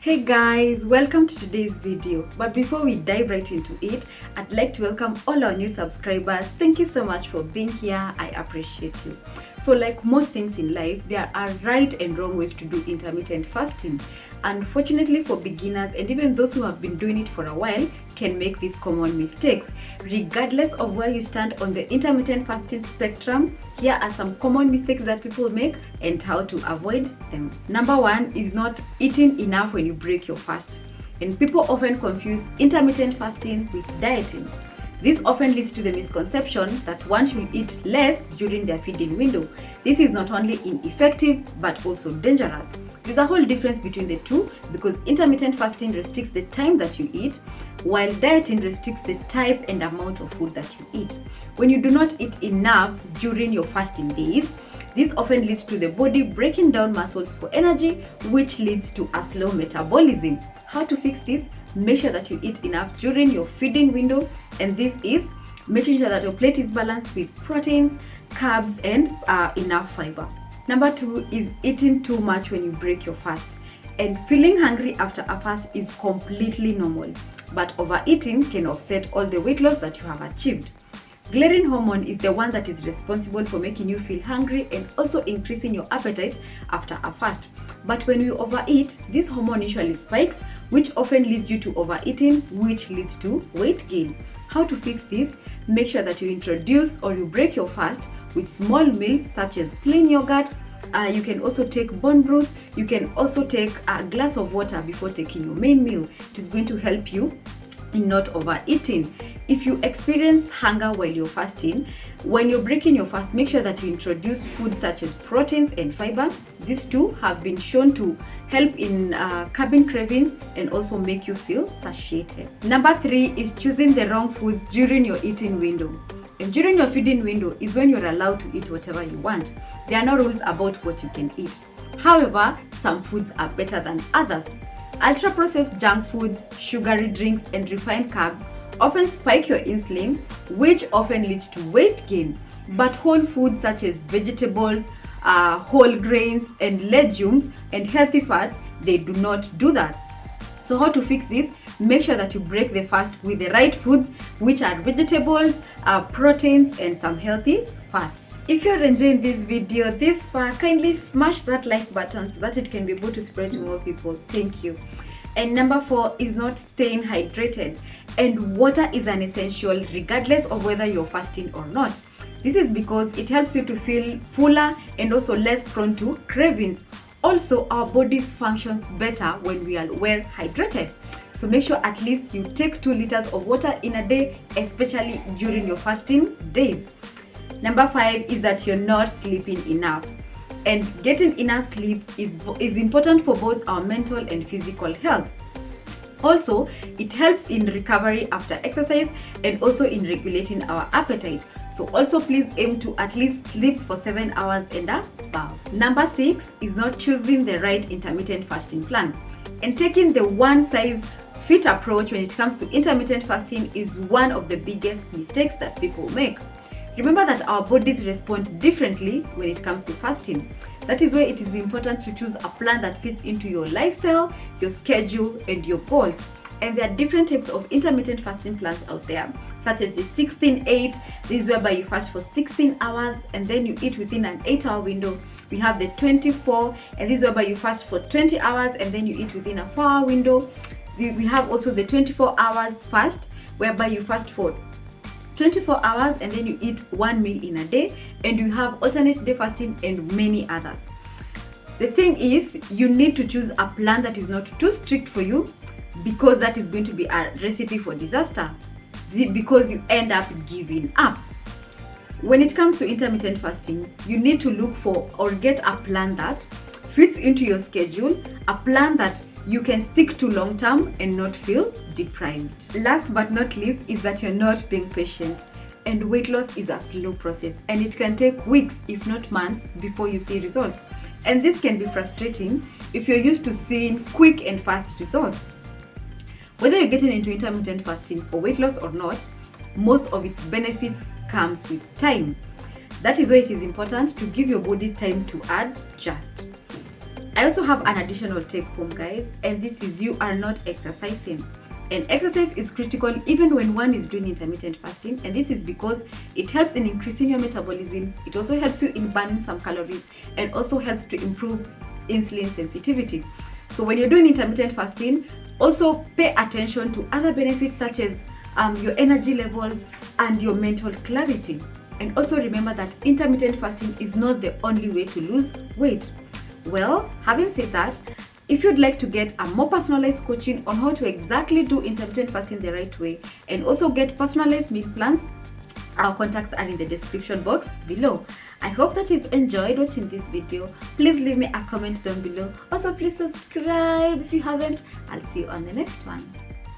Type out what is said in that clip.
Hey guys, welcome to today's video. But before we dive right into it, I'd like to welcome all our new subscribers. Thank you so much for being here. I appreciate you. So like most things in life, there are right and wrong ways to do intermittent fasting. Unfortunately for beginners and even those who have been doing it for a while can make these common mistakes. Regardless of where you stand on the intermittent fasting spectrum, here are some common mistakes that people make and how to avoid them. Number one is not eating enough when you break your fast. And people often confuse intermittent fasting with dieting. This often leads to the misconception that one should eat less during their feeding window. This is not only ineffective but also dangerous. There's a whole difference between the two because intermittent fasting restricts the time that you eat, while dieting restricts the type and amount of food that you eat. When you do not eat enough during your fasting days, this often leads to the body breaking down muscles for energy, which leads to a slow metabolism. How to fix this? Make sure that you eat enough during your feeding window, and this is making sure that your plate is balanced with proteins, carbs, and enough fiber. Number two is eating too much when you break your fast. And feeling hungry after a fast is completely normal, but overeating can offset all the weight loss that you have achieved. Ghrelin hormone is the one that is responsible for making you feel hungry and also increasing your appetite after a fast. But when you overeat, this hormone usually spikes, which often leads you to overeating, which leads to weight gain. How to fix this? Make sure that you introduce or you break your fast with small meals such as plain yogurt. You can also take bone broth. You can also take a glass of water before taking your main meal. It is going to help you in not overeating. If you experience hunger while you're fasting, when you're breaking your fast, make sure that you introduce foods such as proteins and fiber. These two have been shown to help in curbing cravings and also make you feel satiated. Number three is choosing the wrong foods during your eating window. And during your feeding window is when you're allowed to eat whatever you want. There are no rules about what you can eat. However, some foods are better than others. Ultra-processed junk foods, sugary drinks, and refined carbs often spike your insulin, which often leads to weight gain. But whole foods such as vegetables, whole grains, and legumes, and healthy fats, they do not do that. So how to fix this? Make sure that you break the fast with the right foods, which are vegetables, proteins, and some healthy fats. If you're enjoying this video this far, kindly smash that like button so that it can be able to spread to more people. Thank you. And number four is not staying hydrated. And water is an essential regardless of whether you're fasting or not. This is because it helps you to feel fuller and also less prone to cravings. Also, our bodies functions better when we are well hydrated. So make sure at least you take 2 liters of water in a day, especially during your fasting days. Number five is that you're not sleeping enough. And getting enough sleep is important for both our mental and physical health. Also, it helps in recovery after exercise and also in regulating our appetite. So also please aim to at least sleep for 7 hours and above. Number six is not choosing the right intermittent fasting plan. And taking the one size fit approach when it comes to intermittent fasting is one of the biggest mistakes that people make. Remember that our bodies respond differently when it comes to fasting. That is why it is important to choose a plan that fits into your lifestyle, your schedule, and your goals. And there are different types of intermittent fasting plans out there, such as the 16-8. This is whereby you fast for 16 hours and then you eat within an 8-hour window. We have the 24, and this is whereby you fast for 20 hours and then you eat within a 4-hour window. We have also the 24 hours fast, whereby you fast for 24 hours and then you eat 1 meal in a day, and you have alternate day fasting and many others. The thing is, you need to choose a plan that is not too strict for you, because that is going to be a recipe for disaster, because you end up giving up. When it comes to intermittent fasting, you need to look for or get a plan that fits into your schedule, a plan that you can stick to long term and not feel deprived. Last but not least is that you're not being patient. And weight loss is a slow process, and it can take weeks, if not months, before you see results. And this can be frustrating if you're used to seeing quick and fast results. Whether you're getting into intermittent fasting for weight loss or not, most of its benefits comes with time. That is why it is important to give your body time to adjust. I also have an additional take home, guys, and this is you are not exercising. And exercise is critical even when one is doing intermittent fasting, and this is because it helps in increasing your metabolism. It also helps you in burning some calories and also helps to improve insulin sensitivity. So when you're doing intermittent fasting, also pay attention to other benefits such as your energy levels and your mental clarity. And also remember that intermittent fasting is not the only way to lose weight. Well, having said that, if you'd like to get a more personalized coaching on how to exactly do intermittent fasting the right way and also get personalized meal plans, our contacts are in the description box below. I hope that you've enjoyed watching this video. Please leave me a comment down below. Also, please subscribe if you haven't. I'll see you on the next one.